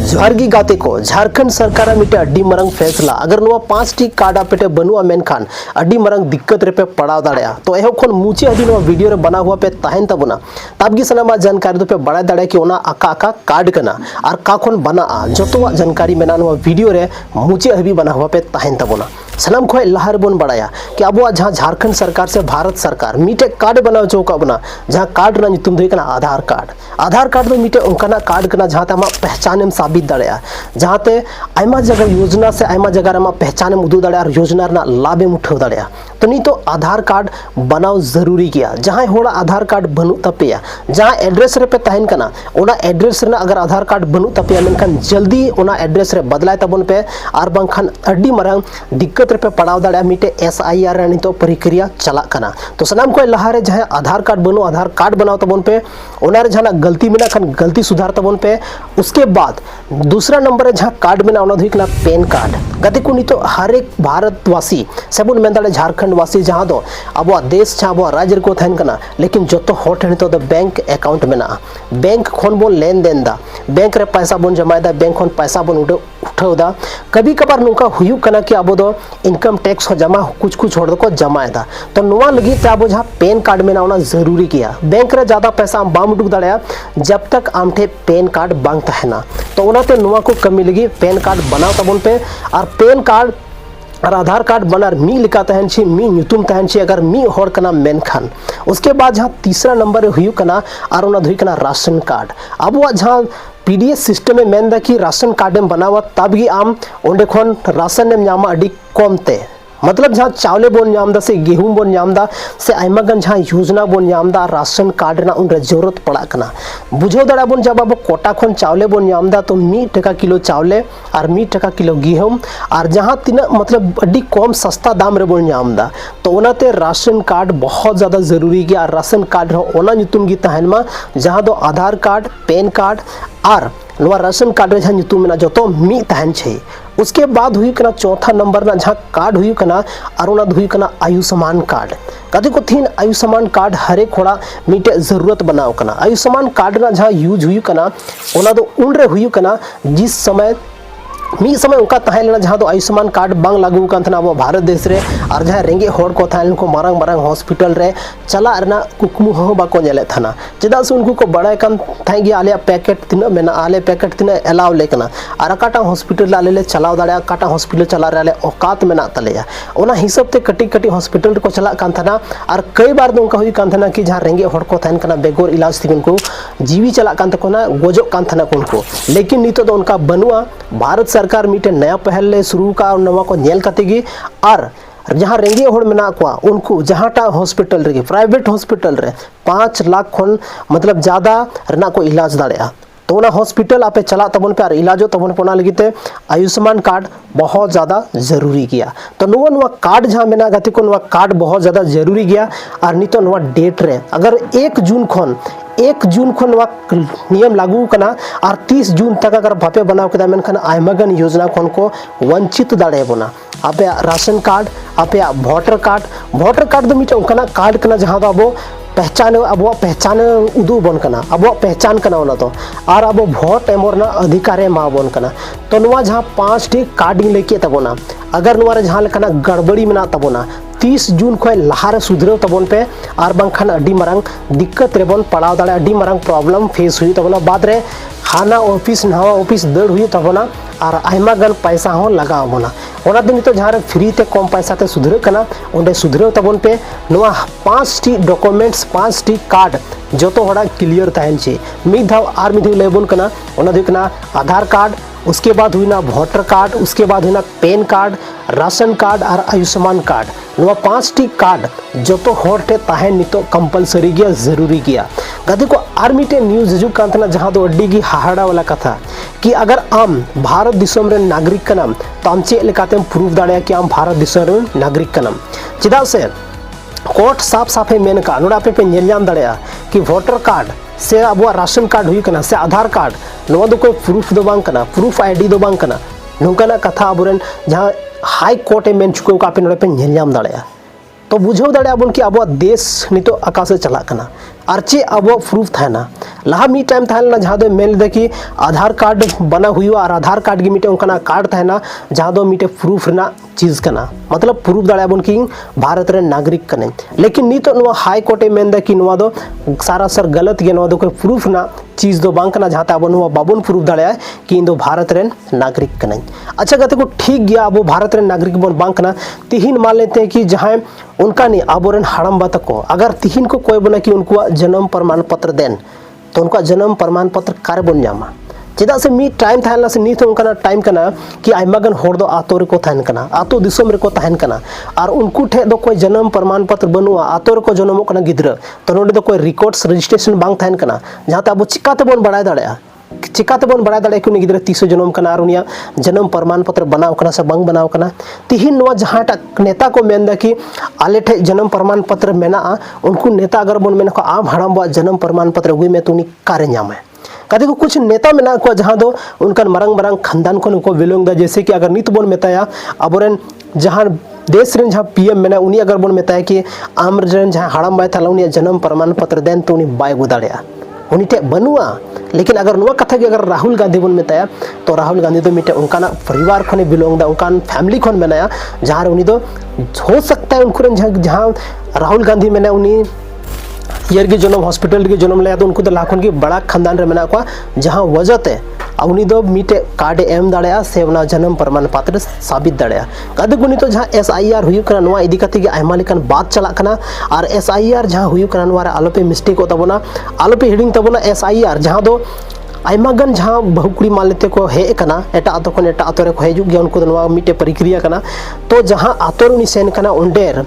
जोहारगी गाते को झारखंड सरकार मिटे अड्डी मरंग फैसला अगर नुआ 5टी कार्ड आपेटे बनुआ मेनखान अड्डी मरंग दिक्कत रे पे पड़ाव दाड़ेया तो एहो खन मुचे हदी नुआ वीडियो रे बना हुआ पे ताहेन तबना तबगी सनामा जानकारी दो पे बड़ा दाड़े कि ओना आका आका कार्ड कना और का खन बना जतोवा जानकारी मेना नुआ वीडियो रे मुचे हबी बना हुआ पे ताहेन तबना सलाम खोय लहार बन बड़ाया कि अब जहाँ झारखंड सरकार से भारत सरकार मिटे कार्ड बनाव चौकाबना जहाँ कार्ड ना नितुम दो आधार कार्ड दो मिटे उनका कार्ड कना जहाँ ते पहचान साबित दाड़ेया जहाँ ते आयमा जगह योजना से आयमा जगह रे पहचान उदू दाड़े और योजना रे लाभ उठाव दाड़ेया तो नी तो आधार कार्ड बनाव जरूरी गया जहाँ होड़ा आधार कार्ड बनू तपेया जहाँ एड्रेस रे पे तहन कना ओना एड्रेस रे अगर आधार कार्ड बनू तपेया मेनखान जल्दी ओना एड्रेस रे बदलाय तबन पे और बांखान अड्डी मरंग दिक्कत रे पे पड़ाव दाड़े मिटे SIR रे नितो प्रक्रिया चला कना तो सनाम को लहारे जहाँ आधार कार्ड बनू आधार कार्ड बनाव तबन पे ओना रे जहाँ गलती मेना खान गलती सुधार तबन पे उसके बाद दूसरा नंबर जहाँ कार्ड में ना पेन कार्ड गति को नितो हर एक भारतवासी सेबुन मेन दाड़े झारखंड वासी जहाँ दो अब देश जहाँ अब राज्य को तहन कना लेकिन जो हॉट है तो बैंक अकाउंट में बैंक खन बोन लेन देन दा बैंक रे पैसा बोन जमादा बैंक खन पैसा बोन उठाव दा कभी कबार नुका हुयु कना कि अब दो इनकम टैक्स हो जमा कुछ होड़ को जमाएदा तो नुआ लगी अब जहाँ पेन कार्ड में ना जरूरी किया बैंक रे ज्यादा पैसा बाम उडुक दाड़ेया जब तक आमठे पेन कार्ड बांग तहना तो उनाते नुआ को कमी लगी पेन कार्ड बनाव तबन पे और पेन कार्ड और आधार कार्ड बनार मी लिखा तहन छी मी नुतुम तहन छी अगर मी होड़ कना मेनखान उसके बाद जहाँ तीसरा नंबर हुयु कना और उना धुई कना राशन कार्ड अब वह जहाँ PDS सिस्टम में मेन दा कि राशन कार्ड में बनावा तब ही आम ओंडे खन राशन में नामा अडी कमते मतलब जहाँ चावले बोन नामदा से गेहूं बोन नामदा से आयमागन जहाँ योजना बोन नामदा राशन कार्ड ना उन जरूरत पड़ा कना बुझो दड़ा बोन जब अब कोटा खन चावले बोन नामदा तो 1 टका किलो चावले और 1 टका किलो गेहूं और जहाँ तीन मतलब अड्डी कम सस्ता दाम रे बोन नामदा तो ओनाते राशन कार्ड बहुत ज़्यादा जरूरी गया और राशन कार्ड ओना नुतुम गी तहनमा जहाँ दो आधार कार्ड पेन कार्ड और नवा राशन कार्ड रे जहाँ नुतुम में जो मी तहन छे उसके बाद हुई कना चौथा नंबर ना जहाँ कार्ड हुई कना और उना हुई कना आयुष्मान कार्ड कदी को थीन आयुष्मान कार्ड हर एक होड़ा मीटे जरूरत बनाओ कना आयुष्मान कार्ड ना जहाँ यूज हुई कना ओना दो उन रे हुई कना जिस समय उनका तहना जहाँ तो आयुष्मान कार्ड बांग लागू कानथना अब भारत देश रे और जहाँ रेंगे होड़ को तहन को मारंग मारंग हॉस्पिटल रे चला रना कुकमु हो बाको नेले थाना चेदा से उनको को बड़ा कान थाई गया आले पैकेट तिना मेना आले पैकेट तिना अलाउ लेकना और काटा हॉस्पिटल आले ले चलाव दाड़ा काटा हॉस्पिटल चला रे औकात मेना तलेया ओना हिसाब ते कटी कटी हॉस्पिटल को चला कानथना और कई बार तो उनका हुई कानथना कि जहाँ रेंगे होड़ को तहन कना बेगोर इलाज थी उनको जीवी चला कान तकोना गोजो कानथना उनको लेकिन नितो तो उनका बनुआ भारत सरकार मिटे नया पहल ले शुरू का और नवा को नेल कतेगी और जहाँ रेंगे होड़ मेना को उनको जहाँ टा हॉस्पिटल रे प्राइवेट हॉस्पिटल रे 5 लाख खन मतलब ज़्यादा रना को इलाज दाड़ेया तो उना हॉस्पिटल आपे चला तबन पे और इलाजो तबन पोना लगते आयुष्मान कार्ड बहुत ज़्यादा जरूरी गया तो नुआ कार्ड जहाँ मेना गति को नुआ कार्ड बहुत ज़्यादा जरूरी गया और नहीं तो नुआ डेट रे अगर 1 जून खन नुआ नियम लागू कना और 30 जून तक अगर भापे बनाव कदा मेनखान आयमागन योजना खन को वंचित दाड़े बना आपे राशन कार्ड आपे वोटर कार्ड दो मिटे उनका कार्ड कना जहाँ दो अब पहचान उदू बन कना अब पहचान कना होना तो और अब वोट एमोरना अधिकार मा बन कना तो नुआ जहाँ 5टी कार्ड लेके तबोना अगर नुआ जहाँ लेकना गड़बड़ी में तबोना 30 जून खो लहारे सुधरे तबन पे और बांखान अड्डी मरंग दिक्कत रे बन पड़ाव दाड़े अड्डी मरंग प्रॉब्लम फेस हुई तबना बाद रे हाना ऑफिस नवा ऑफिस दड़ हुई तबना और आयमा गन पैसा हो लगा बना ओना दिन तो जहाँ फ्री ते कम पैसा ते सुधरे कना ओंडे सुधरे तबन पे नुआ 5टी डॉक्यूमेंट्स 5टी कार्ड जो तो होड़ा क्लियर तहन छे मिद धाव और मिद लेबन कना ओना दिकना आधार कार्ड उसके बाद हुई ना वोटर कार्ड उसके बाद हुई ना पेन कार्ड राशन कार्ड और आयुष्मान कार्ड नुआ 5टी कार्ड जो तो होटे ताहे नितो कंपलसरी गया जरूरी गया गति को आर मिटे न्यूज हजू कांतना जहाँ तो अड्डी की हाहाड़ा वाला कथा कि अगर आम भारत दिसम रे नागरिक कनम तो आम चे लेकाते प्रूफ दाड़े कि आम भारत दिसम रे नागरिक कनम चेदा से कोर्ट साफ साफे मेन का नोड़ा पे नेल दाड़ेया कि वोटर कार्ड से अब राशन कार्ड हुई कना से आधार कार्ड नोआ दो कोई प्रूफ दो बांग कना प्रूफ ID दो बांग कना नोंकाना कथा अबुरन जहाँ हाई कोर्ट मेन चुके का पे नोड़े पे नेल दाड़ेया तो बुझो दाड़े कि अब देश नितो आकाश चला कना और चे अब प्रूफ थाना लहा मी टाइम तहना जहाँ दो मेन लेदा कि आधार कार्ड बना हुआ और आधार कार्ड की मिटे उनका कार्ड तहना जहाँ दो मिटे प्रूफ ना चीज़ कना मतलब प्रूफ दाड़ाबन कि भारत रे नागरिक कने लेकिन नित हाई कोर्टे मेनदा कि दो सारा सर गलत गे दो कोई प्रूफ ना चीज़ दो बांग कना जहाँ अब बाबन प्रूफ दाड़ा कि इन दो भारत रे नागरिक कने। अच्छा कहते को ठीक गया अब भारत रे नागरिक बन बांग कना तिहिन मान लेते हैं कि जहाँ उनका नहीं आबोरन हाड़म बात को अगर तिहिन को कोई बना कि उनको जन्म प्रमाण पत्र देन तो उनका जन्म प्रमाण पत्र कार बन जामा चेदा से मी टाइम थाना से नीत उनका टाइम कना कि आयमागन होड़ दो आतो रेको थान कना आतो दिसम रेको थान कना और उनको ठे दो कोई जन्म प्रमाण पत्र बनुआ आतो रेको जन्मो कना गिद्रा तो नोडे दो कोई रिकॉर्ड्स रजिस्ट्रेशन बांग थान कना जहाँ अब चिकाते बन बढ़ाई दाड़ा चिकाते बन बढ़ाई दाड़ा कि गिद्रा 30 जन्म कना और उनिया जन्म प्रमाण पत्र बनाव कना से बांग बनाव कना तिहिन नोआ जहाँ नेता को मेनदा कि आले ठे जन्म प्रमाण पत्र मेना उनको नेता अगर बन मेना को आम हड़ाम बा जन्म प्रमाण पत्र हुई में तो उन्हीं कार्य नाम है कदे को कुछ नेता मेना को जहाँ दो उनका मरंग मरंग खानदान को उनको विलोंग दा जैसे कि अगर नित बोन मेताया अबोरन जहाँ देश रेन जहाँ पीएम मेना उन्हीं अगर बोन मेताया कि आम रेन जहाँ हाड़ाम बाय थाला उन्हीं जन्म प्रमाण पत्र देन तो उन्हीं बाय गुदाड़िया उन्हीं टे बनुआ लेकिन अगर नुआ कथा कि अगर राहुल गांधी बोन मेताया तो राहुल गांधी तो मिटे उनका परिवार खने बिलोंग दा उनका फैमिली खन मेनाया जहाँ उन्हीं तो हो सकता है उनको जहाँ राहुल गांधी मेना उन्हीं ईयर के जन्म हॉस्पिटल के जन्म लिया तो उनको तो लाखों की बड़ा खानदान रे मेना को जहाँ वजह है उन्हीं दो मिटे कार्ड एम दाड़ा से जन्म प्रमाण पत्र साबित दाड़ा कदे को तो जहाँ SIR हुई कना नवा इदी कते कि आयमा लेकन बात चला कना और SIR जहाँ हुई कना नवा आलोपे मिस्टेक होता बना आलोपे हिडिंग तबना SIR जहाँ दो आयमागन जहाँ बहुकुड़ी मान लेते को हे कना एटा आतो को एटा आतो रे को हेजुग गया उनको नवा मिटे प्रक्रिया कना तो जहाँ आतो उनी सेन कना उंडेर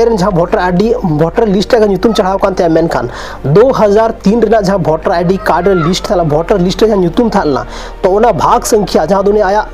जहाँ वोटर आईडी वोटर लिस्ट नुतुम चढ़ाव कानते मेनखान 2003 रेना जहाँ वोटर आईडी कार्ड लिस्ट था वोटर लिस्ट जहाँ नुतुम था तो उना भाग संख्या जहाँ दुनिया आया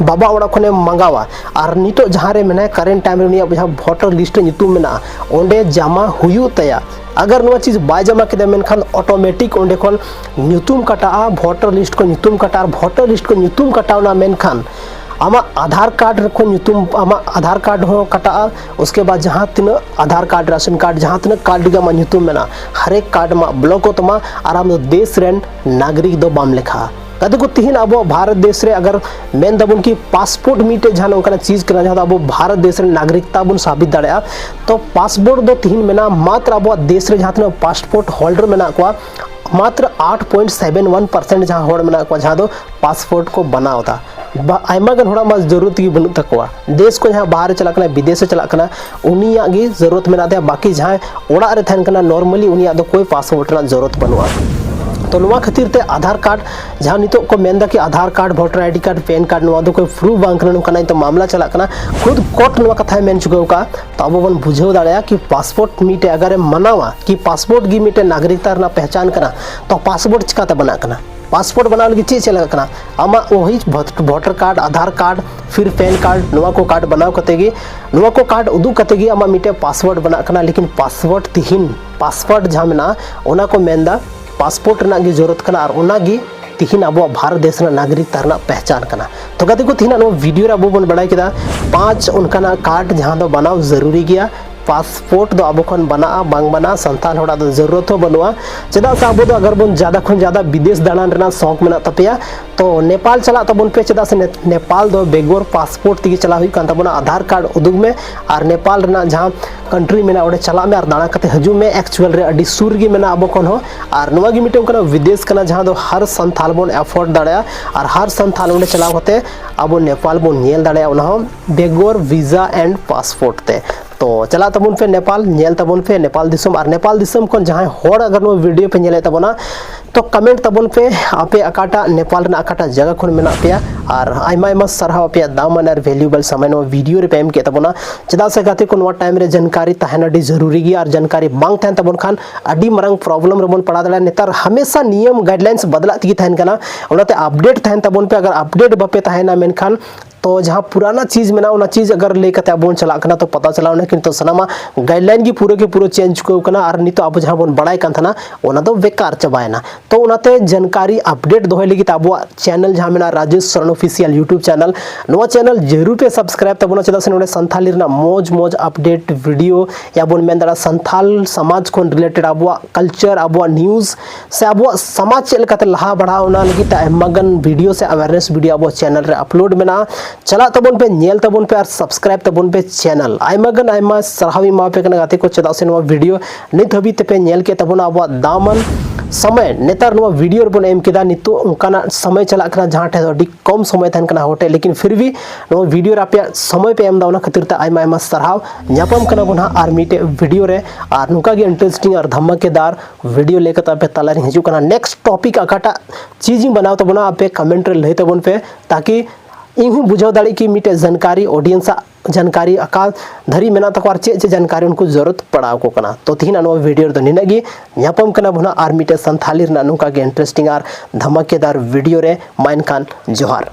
बाबा ओड़ा खने मंगावा और नितो जहाँ रे मेना करेंट टाइम रे जहाँ वोटर लिस्ट नुतुम मेना ओंडे जमा हुयु तया अगर नवा चीज बाय जमा केदा मेनखान ऑटोमेटिक ओंडे खन नुतुम कटा वोटर लिस्ट को नुतुम कटा वोटर लिस्ट को नुतुम कटावना मेनखान आमा आधार कार्ड रखो नुतुम आमा आधार कार्ड हो कटा उसके बाद जहाँ तीन आधार कार्ड राशन कार्ड जहाँ तीन कार्ड गा नुतुम मेना हर एक कार्ड मा ब्लॉक होतमा आराम दो देश रेन नागरिक दो बाम लेखा कदे को तिहिन अब भारत देश रे अगर मेन दबुन की पासपोर्ट मीटे जहाँ उनका चीज करना जहाँ अब भारत देश रे नागरिकता बुन साबित दाड़ा तो पासपोर्ट दो तिहिन मेना मात्र अब देश रे जहाँ पासपोर्ट होल्डर मेना को मात्र 8.71% जहाँ होड़ मेना को जहाँ दो पासपोर्ट को बनाओ था आयमा गन होड़ा मास जरूरत की बनु तकवा देश को जहाँ बाहर चला कना विदेश से चला कना उनिया गी जरूरत मेना दे बाकी जहाँ ओड़ा रे थान कना नॉर्मली उनिया दो कोई पासपोर्ट ना जरूरत बनुआ तो नुआ खातिर ते आधार कार्ड जहाँ नितो को मेनदा कि Aadhaar card voter ID card PAN card नुआ दो कोई प्रूफ बांग कना तो मामला चला कना खुद कोर्ट नुआ कथा मेन चुके का तो अब बन बुझेव दाड़ा कि पासपोर्ट मीटे अगर मनावा कि पासपोर्ट गी मीटे नागरिकता ना पहचान कना तो पासपोर्ट चिकाते बना कना पासपोर्ट बना लगी चीज चला कना आमा वही वोटर कार्ड आधार कार्ड फिर पैन कार्ड नुआ को कार्ड बनाव कतेगी नुआ को कार्ड उदू कतेगी आमा मीटे पासवर्ड बना कना लेकिन पासवर्ड तिहिन पासवर्ड जहाँ मेना ओना को मेनदा पासपोर्ट रना की जरूरत कना और ओना गी तिहिन अब भारत देश नागरिकता रना पहचान कना तो गति को तिहिन वीडियो रे अब बन बड़ा किदा 5 उनका कार्ड जहाँ दो बनाव जरूरी गया पासपोर्ट दो अब खन बना बांग बना संतान होड़ा दो जरूरत हो बनुआ चेदा से अब दो अगर बन ज़्यादा खन ज़्यादा विदेश दाड़ान रना शौक मेना तपेया तो नेपाल चला तबन पे चेदा से नेपाल दो बेगोर पासपोर्ट तगी चला हुई कान तबना आधार कार्ड उदुग में और नेपाल रना जहाँ कंट्री मेना ओडे चला में और दाड़ा कते हजू में एक्चुअल रे अडी सुर गी मेना अब खन हो और नवा गी मिटे कना विदेश कना जहाँ दो हर संथाल बन एफोर्ड दाड़ा और हर संथाल ओडे चला होते अब नेपाल बन नेल दाड़ा उना बेगोर वीजा एंड पासपोर्ट ते तो चला तबन पे नेपाल नेल तबन पे नेपाल दिसम और नेपाल दिसम को जहाँ होड़ अगर नो वीडियो पे नेले तबना तो कमेंट तबन पे आपे अकाटा नेपाल रे अकाटा जगह खन मेना पेया और आयमा आयमा सरहाव पे दामन और वैल्यूएबल समय नो वीडियो रे पेम के तबना चदा से गाते को नो टाइम रे जानकारी तहन अडी जरूरी गया और जानकारी बांग तहन तबन खान अडी मरंग प्रॉब्लम रे बन पड़ा दला नेतार हमेशा नियम गाइडलाइंस बदला तगी तहन कना ओनाते अपडेट तहन तबन पे अगर अपडेट बपे तहना मेन खान तो जहाँ पुराना चीज़ में ना चीज़ अगर ले कते अब चला करना तो पता चला ना किंतु सनामा गाइडलाइन की पूरे के पूरे चेंज को करना और नितो अब जहाँ बन बड़ाई कान था ओना तो बेकार चबायना तो उनाते जानकारी अपडेट दोहे लगी अब चैनल जहाँ में Rajesh Saran official YouTube channel नवा चैनल जरूर पे सब्सक्राइब तबना चेदा से नोडे संथाली रना मौज मौज अपडेट वीडियो या बन मेन दाड़ा संथाल समाज को रिलेटेड अब कल्चर अब न्यूज़ से अब समाज चल कते लहा बढ़ा ओना लगी ता एमगन वीडियो से अवेयरनेस वीडियो अब चैनल रे अपलोड में ना चला तबन पे नेल तबन पे और सब्सक्राइब तबन पे चैनल आयमागन आयमा सरहावी मा पे कना गाते को चेदा से नवा वीडियो नित हबी ते पे नेल के तबना अब दामन समय नेतार नवा वीडियो बन एम केदा नितो उनकाना समय चला करना जहाँ ठे अभी कम समय तहन कना होटे लेकिन फिर भी नवा वीडियो आप समय पे एम दावना खातिर ते आयमा आयमा सरहाव न्यापम कना बना आर मीटे वीडियो रे और नुका गे इंटरेस्टिंग और धमाकेदार वीडियो लेकर आपे तलारी हिजू कना नेक्स्ट टॉपिक अकाटा चीज बनाव तबना आपे कमेंट रे लई तबन पे ताकि इन बुझाव दाड़ी कि मिटे जानकारी ऑडियंस जानकारी अका धरी मेना तक चे जानकारी उनको जरूरत पड़ा को कना तो तीन अनवा वीडियो तो निनगी न्यापम कना बना आर मिटे संथाली नुका के इंटरेस्टिंग और धमाकेदार वीडियो रे माइन खान जोहार।